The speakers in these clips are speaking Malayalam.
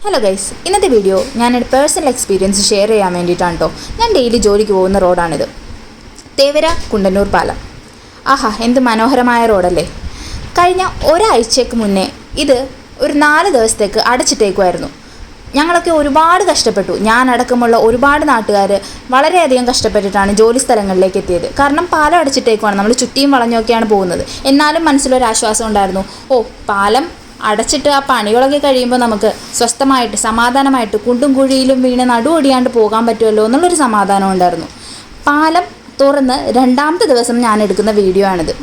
ഹലോ ഗൈസ്, ഇന്നത്തെ വീഡിയോ ഞാനൊരു പേഴ്സണൽ എക്സ്പീരിയൻസ് ഷെയർ ചെയ്യാൻ വേണ്ടിയിട്ടാണ് കേട്ടോ. ഞാൻ ഡെയിലി ജോലിക്ക് പോകുന്ന റോഡാണിത്. തേവര കുണ്ടന്നൂർ പാലം. ആഹാ, എന്ത് മനോഹരമായ റോഡല്ലേ. കഴിഞ്ഞ ഒരാഴ്ചയ്ക്ക് മുന്നേ ഇത് ഒരു 4 ദിവസത്തേക്ക് അടച്ചിട്ടേക്കുമായിരുന്നു. ഞങ്ങളൊക്കെ ഒരുപാട് കഷ്ടപ്പെട്ടു. ഞാനടക്കമുള്ള ഒരുപാട് നാട്ടുകാർ വളരെയധികം കഷ്ടപ്പെട്ടിട്ടാണ് ജോലി സ്ഥലങ്ങളിലേക്ക് എത്തിയത്. കാരണം പാലം അടച്ചിട്ടേക്കുവാണ്, നമ്മൾ ചുറ്റിയും വളഞ്ഞൊക്കെയാണ് പോകുന്നത്. എന്നാലും മനസ്സിലൊരാശ്വാസം ഉണ്ടായിരുന്നു. പാലം അടച്ചിട്ട് ആ പണികളൊക്കെ കഴിയുമ്പോൾ നമുക്ക് സ്വസ്ഥമായിട്ട് സമാധാനമായിട്ട് കുണ്ടും കുഴിയിലും വീണ് നടുവൊടിയാണ്ട് പോകാൻ പറ്റുമല്ലോ എന്നുള്ളൊരു സമാധാനം ഉണ്ടായിരുന്നു. പാലം തുറന്ന് 2ാമത്തെ ദിവസം ഞാൻ എടുക്കുന്ന വീഡിയോ ആണിത്.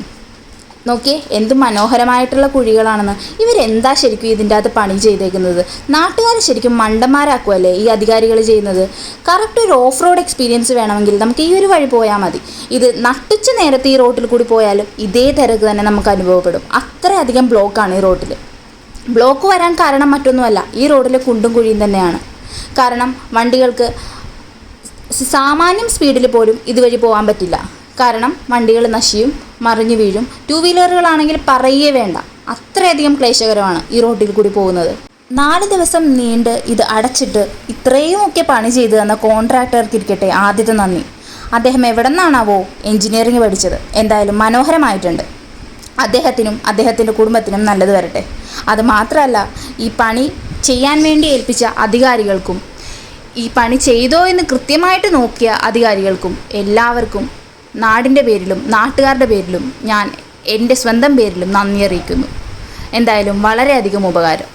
നോക്കിയേ, എന്ത് മനോഹരമായിട്ടുള്ള കുഴികളാണെന്ന്. ഇവരെന്താ ശരിക്കും ഇതിൻ്റെ അകത്ത് പണി ചെയ്തേക്കുന്നത്? നാട്ടുകാർ ശരിക്കും മണ്ടന്മാരാക്കുമല്ലേ ഈ അധികാരികൾ ചെയ്യുന്നത്? കറക്റ്റ് ഒരു ഓഫ് റോഡ് എക്സ്പീരിയൻസ് വേണമെങ്കിൽ നമുക്ക് ഈ ഒരു വഴി പോയാൽ മതി. ഇത് നട്ടുച്ച നേരത്തെ ഈ റോട്ടിൽ കൂടി പോയാലും ഇതേ തിരക്ക് തന്നെ നമുക്ക് അനുഭവപ്പെടും. അത്രയധികം ബ്ലോക്കാണ് ഈ റോട്ടിൽ. ബ്ലോക്ക് വരാൻ കാരണം മറ്റൊന്നുമല്ല, ഈ റോഡിലെ കുണ്ടും കുഴിയും തന്നെയാണ്. കാരണം വണ്ടികൾക്ക് സാമാന്യം സ്പീഡിൽ പോലും ഇതുവഴി പോകാൻ പറ്റില്ല. കാരണം വണ്ടികൾ നശിയും മറിഞ്ഞു വീഴും. 2 വീലറുകളാണെങ്കിൽ പറയേ വേണ്ട, അത്രയധികം ക്ലേശകരമാണ് ഈ റോഡിൽ കൂടി പോകുന്നത്. 4 ദിവസം നീണ്ട് ഇത് അടച്ചിട്ട് ഇത്രയുമൊക്കെ പണി ചെയ്തു തന്ന കോൺട്രാക്ടർക്കിരിക്കട്ടെ ആദ്യത്തെ നന്ദി. അദ്ദേഹം എവിടെ നിന്നാണാവോ എൻജിനീയറിംഗ് പഠിച്ചത്. എന്തായാലും മനോഹരമായിട്ടുണ്ട്. അദ്ദേഹത്തിനും അദ്ദേഹത്തിൻ്റെ കുടുംബത്തിനും നല്ലത് വരട്ടെ. അതുമാത്രമല്ല, ഈ പണി ചെയ്യാൻ വേണ്ടി ഏൽപ്പിച്ച അധികാരികൾക്കും ഈ പണി ചെയ്തോ എന്ന് കൃത്യമായിട്ട് നോക്കിയ അധികാരികൾക്കും എല്ലാവർക്കും നാടിൻ്റെ പേരിലും നാട്ടുകാരുടെ പേരിലും ഞാൻ എൻ്റെ സ്വന്തം പേരിലും നന്ദി അറിയിക്കുന്നു. എന്തായാലും വളരെയധികം ഉപകാരം.